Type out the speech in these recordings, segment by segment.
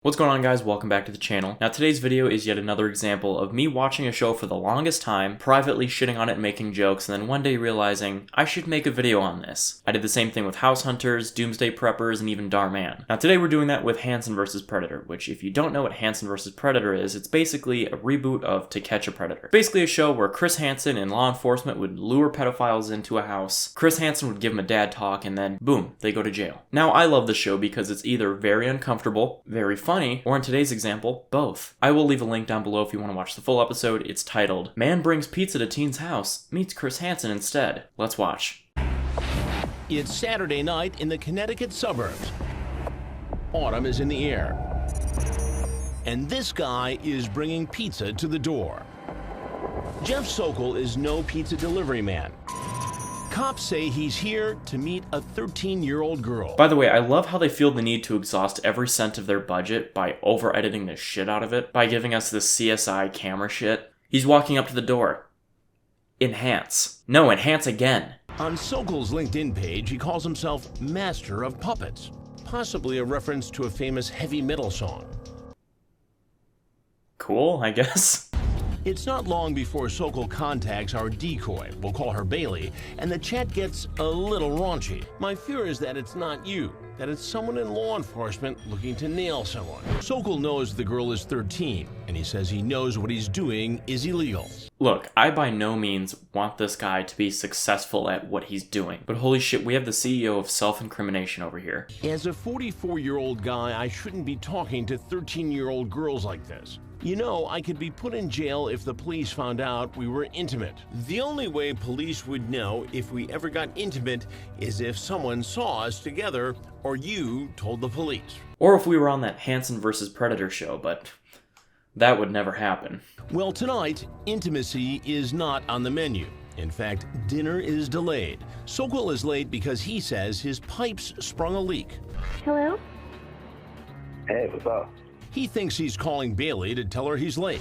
What's going on, guys? Welcome back to the channel. Now today's video is yet another example of me watching a show for the longest time, privately shitting on it and making jokes, and then one day realizing I should make a video on this. I did the same thing with House Hunters, Doomsday Preppers, and even Darman. Now today we're doing that with Hansen vs. Predator, which if you don't know what Hansen vs. Predator is, it's basically a reboot of To Catch a Predator. Basically a show where Chris Hansen and law enforcement would lure pedophiles into a house, Chris Hansen would give them a dad talk, and then boom, they go to jail. Now I love this show because it's either very uncomfortable, very funny, or in today's example, both. I will leave a link down below if you want to watch the full episode. It's titled, Man Brings Pizza to Teen's House, Meets Chris Hansen Instead. Let's watch. It's Saturday night in the Connecticut suburbs. Autumn is in the air. And this guy is bringing pizza to the door. Jeff Sokol is no pizza delivery man. Cops say he's here to meet a 13-year-old girl. By the way, I love how they feel the need to exhaust every cent of their budget by over-editing the shit out of it, by giving us this CSI camera shit. He's walking up to the door. Enhance. No, enhance again. On Sokol's LinkedIn page, he calls himself Master of Puppets, possibly a reference to a famous heavy metal song. Cool, I guess. It's not long before Sokol contacts our Decoy, we'll call her Bailey, and the chat gets a little raunchy. My fear is that it's not you, that it's someone in law enforcement looking to nail someone. Sokol knows the girl is 13, and he says he knows what he's doing is illegal. Look, I by no means want this guy to be successful at what he's doing, but holy shit, we have the CEO of self-incrimination over here. As a 44-year-old guy, I shouldn't be talking to 13-year-old girls like this. You know, I could be put in jail if the police found out we were intimate. The only way police would know if we ever got intimate is if someone saw us together or you told the police. Or if we were on that Hansen vs. Predator show, but that would never happen. Well, tonight, intimacy is not on the menu. In fact, dinner is delayed. Sokol is late because he says his pipes sprung a leak. Hello? Hey, what's up? He thinks he's calling Bailey to tell her he's late,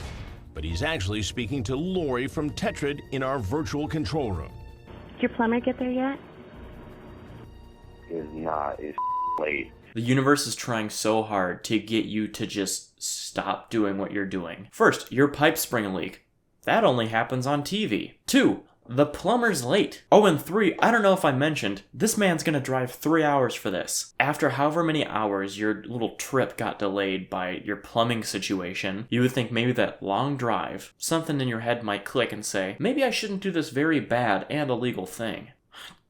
but he's actually speaking to Lori from Tetrad in our virtual control room. Did your plumber get there yet? It's not. It's late. The universe is trying so hard to get you to just stop doing what you're doing. First, your pipes spring a leak. That only happens on TV. 2, the plumber's late. Oh, and 3, I don't know if I mentioned, this man's gonna drive 3 hours for this. After however many hours your little trip got delayed by your plumbing situation, you would think maybe that long drive, something in your head might click and say, maybe I shouldn't do this very bad and illegal thing.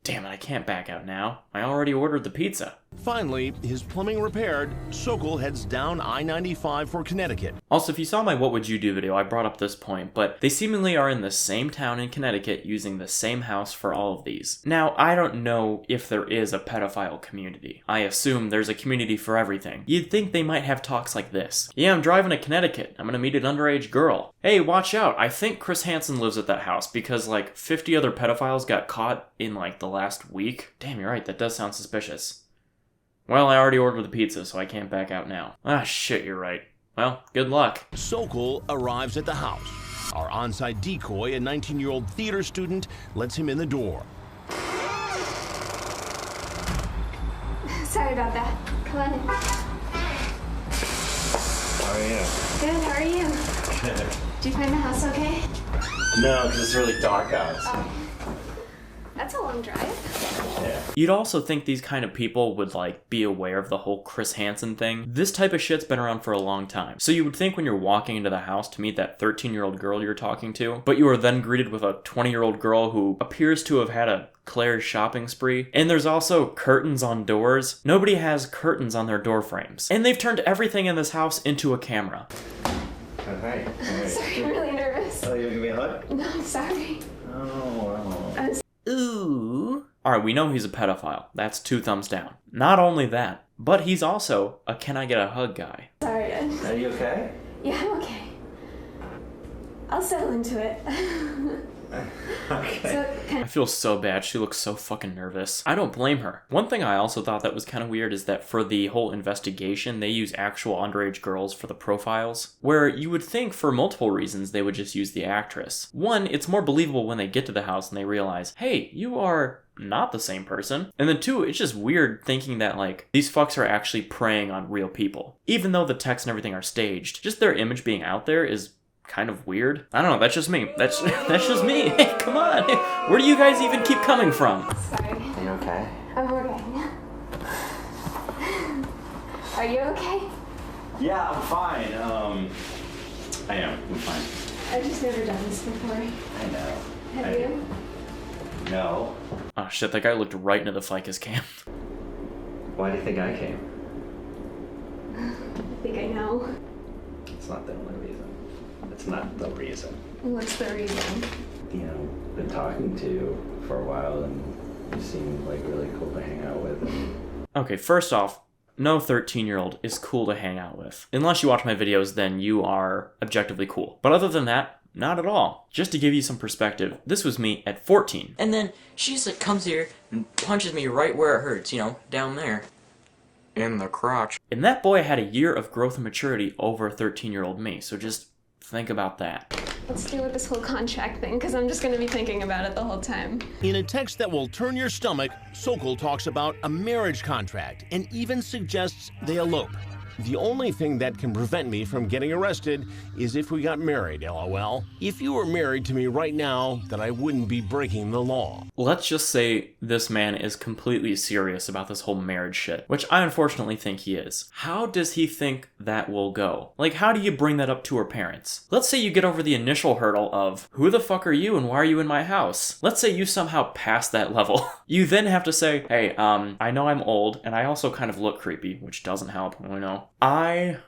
Damn it, I can't back out now. I already ordered the pizza. Finally, his plumbing repaired, Sokol heads down I-95 for Connecticut. Also, if you saw my What Would You Do video, I brought up this point, but they seemingly are in the same town in Connecticut using the same house for all of these. Now, I don't know if there is a pedophile community. I assume there's a community for everything. You'd think they might have talks like this. Yeah, I'm driving to Connecticut. I'm gonna meet an underage girl. Hey, watch out. I think Chris Hansen lives at that house because like 50 other pedophiles got caught in like the last week. Damn, you're right. That does sound suspicious. Well, I already ordered the pizza, so I can't back out now. Ah, shit, you're right. Well, good luck. Sokol arrives at the house. Our on-site Decoy, a 19-year-old theater student, lets him in the door. Sorry about that. Come on in. How are you? Good, how are you? Good. Did you find the house okay? No, because it's really dark out. Oh. That's a long drive. Yeah. You'd also think these kind of people would like be aware of the whole Chris Hansen thing. This type of shit's been around for a long time. So you would think when you're walking into the house to meet that 13-year-old girl you're talking to, but you are then greeted with a 20-year-old girl who appears to have had a Claire's shopping spree. And there's also curtains on doors. Nobody has curtains on their door frames. And they've turned everything in this house into a camera. Oh, hi. Sorry, I'm really nervous. Oh, you gonna give me a hug? No, I'm sorry. Oh. Ooh. Alright, we know he's a pedophile. That's 2 thumbs down. Not only that, but he's also a can I get a hug guy. Sorry. Are you okay? Yeah, I'm okay. I'll settle into it. Okay. So, I feel so bad. She looks so fucking nervous. I don't blame her. One thing I also thought that was kind of weird is that for the whole investigation, they use actual underage girls for the profiles, where you would think for multiple reasons they would just use the actress. One, it's more believable when they get to the house and they realize, hey, you are not the same person. And then 2, it's just weird thinking that, like, these fucks are actually preying on real people. Even though the text and everything are staged, just their image being out there is kind of weird. I don't know, that's just me. That's just me. Hey, come on. Where do you guys even keep coming from? Sorry. Are you okay? I'm okay. Are you okay? Yeah, I'm fine. I am. I'm fine. I've just never done this before. I know. Have you? No. Oh shit, that guy looked right into the ficus cam. Why do you think I came? I think I know. It's not the only reason. It's not the reason. What's the reason? You know, been talking to you for a while, and you seem like really cool to hang out with. And Okay, first off, no 13-year-old is cool to hang out with. Unless you watch my videos, then you are objectively cool. But other than that, not at all. Just to give you some perspective, this was me at 14. And then she just like comes here and punches me right where it hurts, you know, down there. In the crotch. And that boy had a year of growth and maturity over 13-year-old me, so just think about that. Let's deal with this whole contract thing, because I'm just going to be thinking about it the whole time. In a text that will turn your stomach, Sokol talks about a marriage contract and even suggests they elope. The only thing that can prevent me from getting arrested is if we got married, LOL. If you were married to me right now, then I wouldn't be breaking the law. Let's just say this man is completely serious about this whole marriage shit, which I unfortunately think he is. How does he think that will go? Like, how do you bring that up to her parents? Let's say you get over the initial hurdle of, who the fuck are you and why are you in my house? Let's say you somehow pass that level. You then have to say, hey, I know I'm old and I also kind of look creepy, which doesn't help, you know. I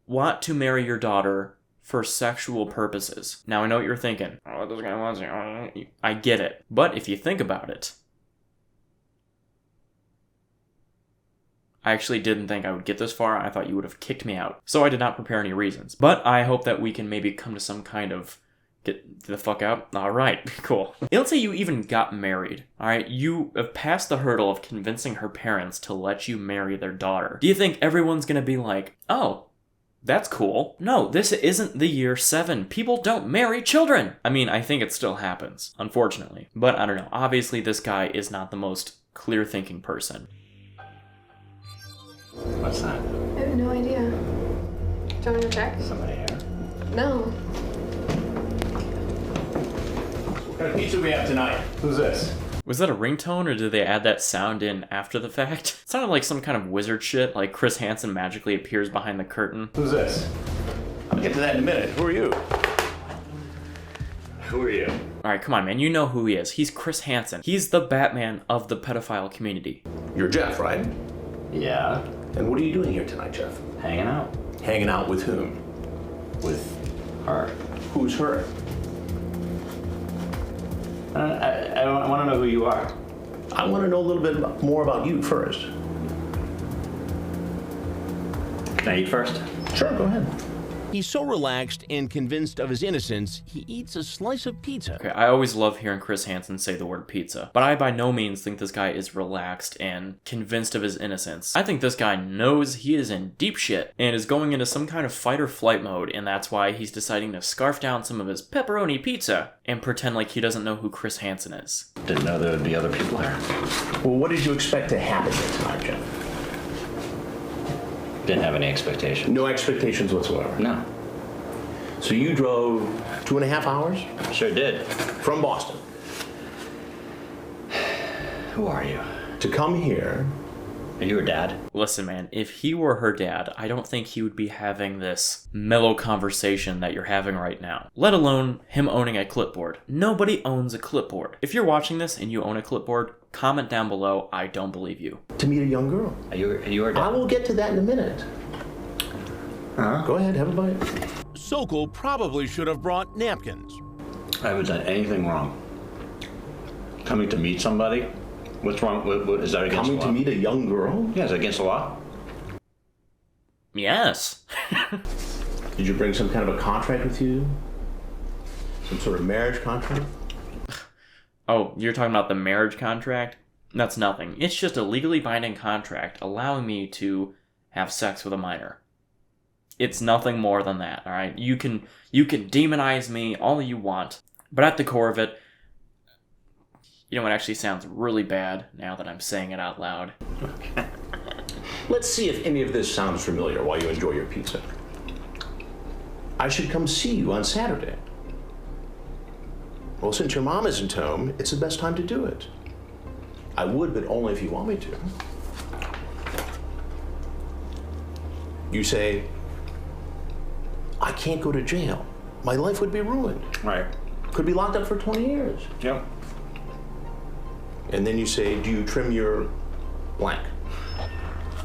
want to marry your daughter for sexual purposes. Now, I know what you're thinking. Oh, this guy wants you. I get it. But if you think about it, I actually didn't think I would get this far. I thought you would have kicked me out. So I did not prepare any reasons. But I hope that we can maybe come to some kind of get the fuck out. All right, cool. Let's say you even got married. All right, you have passed the hurdle of convincing her parents to let you marry their daughter. Do you think everyone's gonna be like, oh, that's cool? No, this isn't the year 7. People don't marry children. I mean, I think it still happens, unfortunately. But I don't know. Obviously, this guy is not the most clear-thinking person. what's that? I have no idea. Do you want me to check? Somebody here? No. What kind of pizza we have tonight? Who's this? Was that a ringtone, or did they add that sound in after the fact? It sounded like some kind of wizard shit, like Chris Hansen magically appears behind the curtain. Who's this? I'll get to that in a minute. Who are you? Who are you? Alright, come on, man. You know who he is. He's Chris Hansen. He's the Batman of the pedophile community. You're Jeff, right? Yeah. And what are you doing here tonight, Jeff? Hanging out Hanging out with whom? with her. Who's her? I want to know who you are. I want to know a little bit more about you first. Can I eat first? Sure, go ahead. He's so relaxed and convinced of his innocence, he eats a slice of pizza. Okay, I always love hearing Chris Hansen say the word pizza, but I by no means think this guy is relaxed and convinced of his innocence. I think this guy knows he is in deep shit and is going into some kind of fight or flight mode, and that's why he's deciding to scarf down some of his pepperoni pizza and pretend like he doesn't know who Chris Hansen is. Didn't know there would be other people here. Well, what did you expect to happen here tonight, Jeff? Didn't have any expectation. No expectations whatsoever. No. So you drove 2.5 hours Sure did. from Boston Who are you? to come here. Are you her dad? Listen, man, if he were her dad, I don't think he would be having this mellow conversation that you're having right now, let alone him owning a clipboard. Nobody owns a clipboard. If you're watching this and you own a clipboard, comment down below, I don't believe you. To meet a young girl. Are you her I dad? will get to that in a minute. Huh? Go ahead, have a bite. Sokol probably should have brought napkins. I haven't done anything wrong. Coming to meet somebody? What's wrong? What is that against Coming the law? to meet a young girl? Yeah, is it against the law? Yes. Did you bring some kind of a contract with you? Some sort of marriage contract? Oh, you're talking about the marriage contract? That's nothing. It's just a legally binding contract allowing me to have sex with a minor. It's nothing more than that, alright? You can demonize me all you want, but at the core of it, You know, it actually sounds really bad now that I'm saying it out loud. Let's see if any of this sounds familiar while you enjoy your pizza. I should come see you on Saturday. Well, since your mom isn't home, it's the best time to do it. I would, but only if you want me to. You say, I can't go to jail. My life would be ruined. Right. Could be locked up for 20 years. Yep. And then you say, do you trim your blank?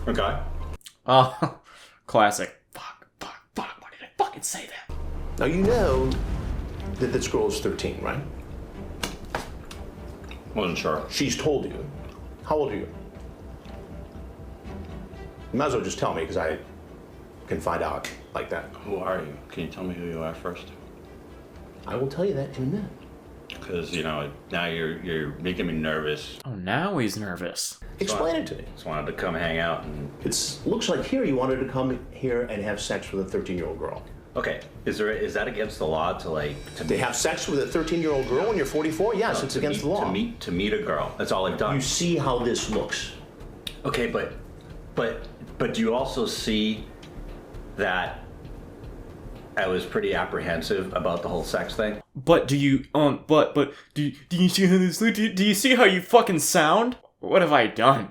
Okay. Oh, classic. Fuck. Why did I fucking say that? Now you know that this girl is 13, right? Wasn't sure. She's told you. How old are you? You might as well just tell me, because I can find out like that. Who are you? Can you tell me who you are first? I will tell you that in a minute. Because, you know, now you're making me nervous. Oh, now he's nervous. Explain it to me. Just wanted to come hang out and... It looks like here you wanted to come here and have sex with a 13-year-old girl. Okay, is that against the law to have sex with a 13-year-old girl when you're 44? Yes, it's against the law. To meet a girl. That's all I've done. You see how this looks. Okay, but do you also see that I was pretty apprehensive about the whole sex thing? But do you do you see how this look? Do you see how you fucking sound? What have I done?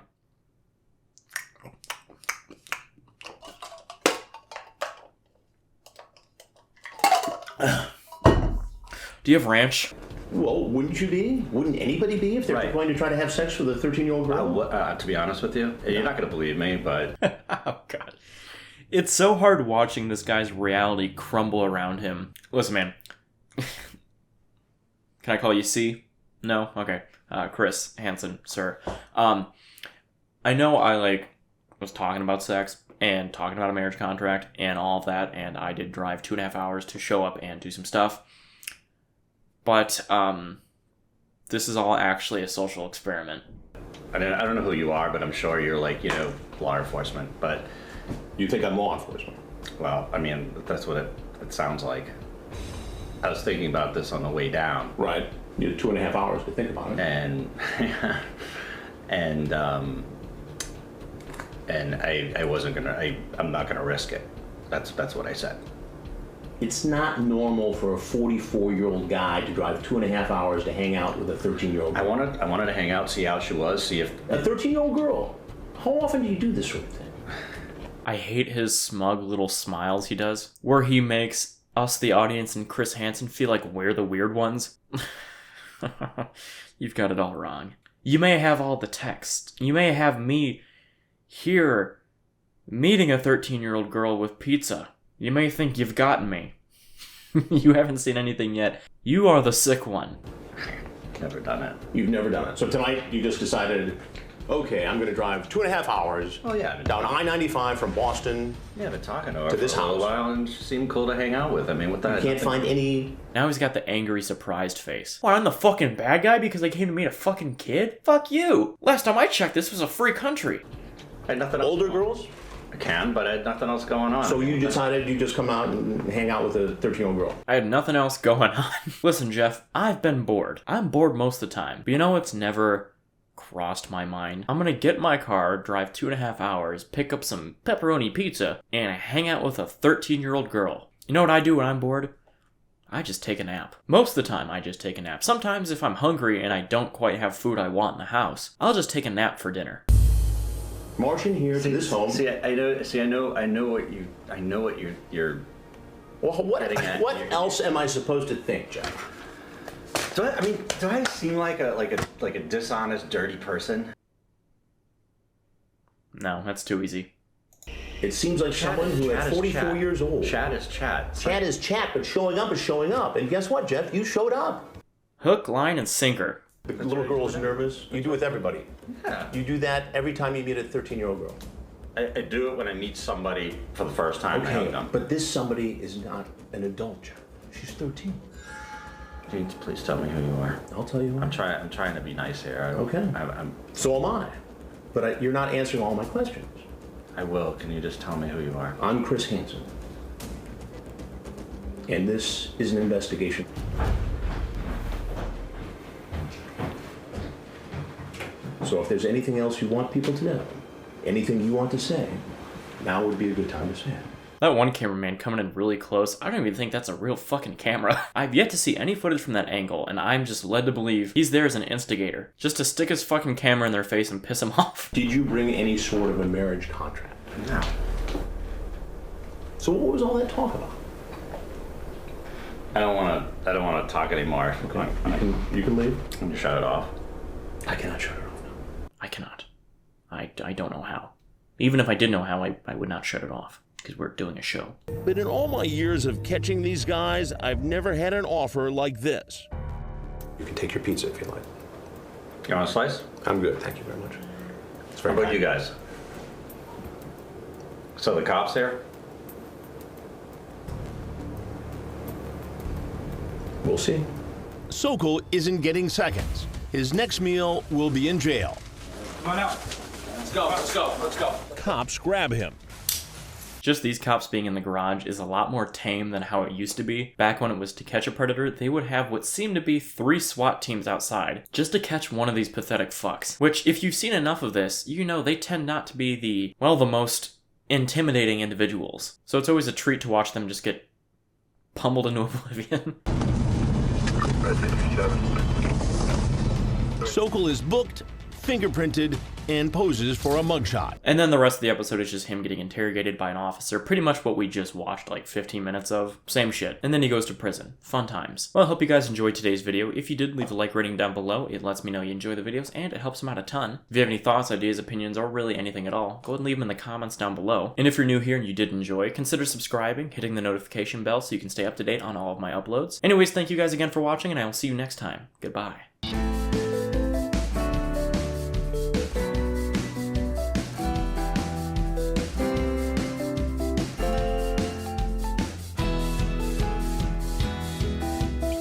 Do you have ranch? Well, wouldn't you be? Wouldn't anybody be if they're going to try to have sex with a 13-year-old girl? To be honest with you, you're not going to believe me, but... Oh, God. It's so hard watching this guy's reality crumble around him. Listen, man. Can I call you C? No? Okay. Chris Hansen, sir. I know I, was talking about sex and talking about a marriage contract and all of that, and I did drive 2.5 hours to show up and do some stuff. But, this is all actually a social experiment. I don't know who you are, but I'm sure you're law enforcement, but... You think I'm law enforcement? Well, I mean, that's what it sounds like. I was thinking about this on the way down. Right. You had 2.5 hours to think about it. And I wasn't gonna, I'm not gonna risk it. That's what I said. It's not normal for a 44-year-old guy to drive 2.5 hours to hang out with a 13-year-old girl. I wanted to hang out, see how she was, see if... A 13-year-old girl? How often do you do this sort of thing? I hate his smug little smiles he does, where he makes us, the audience, and Chris Hansen feel like we're the weird ones. You've got it all wrong. You may have all the text. You may have me here meeting a 13-year-old girl with pizza. You may think you've gotten me. You haven't seen anything yet. You are the sick one. Never done it. You've never done it. So tonight you just decided, okay, I'm going to drive 2.5 hours down I-95 from Boston. Yeah, been talking to her to this for a house. little while, and she seemed cool to hang out with. I mean, what the... You can't find any... Now he's got the angry, surprised face. What, I'm the fucking bad guy because I came to meet a fucking kid? Fuck you! Last time I checked, this was a free country. I had nothing else. Older girls? I can, but I had nothing else going on. So you decided you just come out and hang out with a 13-year-old girl? I had nothing else going on. Listen, Jeff, I've been bored. I'm bored most of the time. But you know what's never crossed my mind? I'm gonna get in my car, drive 2.5 hours, pick up some pepperoni pizza, and hang out with a 13-year-old girl. You know what I do when I'm bored? I just take a nap. Most of the time, I just take a nap. Sometimes if I'm hungry and I don't quite have food I want in the house, I'll just take a nap for dinner. March in here to this home. I know what you're. Well, what getting at. what else am I supposed to think, Jeff? Do I seem like a dishonest, dirty person? No, that's too easy. It seems like someone who at 44 years old. Chat is chat. Chat is chat, but showing up is showing up. And guess what, Jeff? You showed up. Hook, line, and sinker. The little girl's nervous. You do it with everybody. Yeah. You do that every time you meet a 13-year-old girl. I do it when I meet somebody for the first time. Okay, but this somebody is not an adult, Jeff. She's 13. Please tell me who you are. I'll tell you who. I'm trying to be nice here. Okay. So am I. But you're not answering all my questions. I will. Can you just tell me who you are? I'm Chris Hansen. And this is an investigation. So if there's anything else you want people to know, anything you want to say, now would be a good time to say it. That one cameraman coming in really close, I don't even think that's a real fucking camera. I've yet to see any footage from that angle, and I'm just led to believe he's there as an instigator, just to stick his fucking camera in their face and piss them off. Did you bring any sort of a marriage contract? No. So what was all that talk about? I don't want to talk anymore. Okay. You can leave. Can you shut it off? I cannot shut it off now. I cannot. I don't know how. Even if I did know how, I would not shut it off, because we're doing a show. But in all my years of catching these guys, I've never had an offer like this. You can take your pizza if you like. You want a slice? I'm good, thank you very much. It's How very about kind. you guys? So the cops there? We'll see. Sokol isn't getting seconds. His next meal will be in jail. Come on out. Let's go. Cops grab him. Just these cops being in the garage is a lot more tame than how it used to be. Back when it was to catch a predator, they would have what seemed to be 3 SWAT teams outside just to catch one of these pathetic fucks. Which, if you've seen enough of this, you know they tend not to be the most intimidating individuals. So it's always a treat to watch them just get pummeled into oblivion. Sokol is booked, fingerprinted, and poses for a mugshot. And then the rest of the episode is just him getting interrogated by an officer. Pretty much what we just watched, like 15 minutes of. Same shit. And then he goes to prison. Fun times. Well, I hope you guys enjoyed today's video. If you did, leave a like rating down below. It lets me know you enjoy the videos, and it helps them out a ton. If you have any thoughts, ideas, opinions, or really anything at all, go ahead and leave them in the comments down below. And if you're new here and you did enjoy, consider subscribing, hitting the notification bell so you can stay up to date on all of my uploads. Anyways, thank you guys again for watching, and I will see you next time. Goodbye.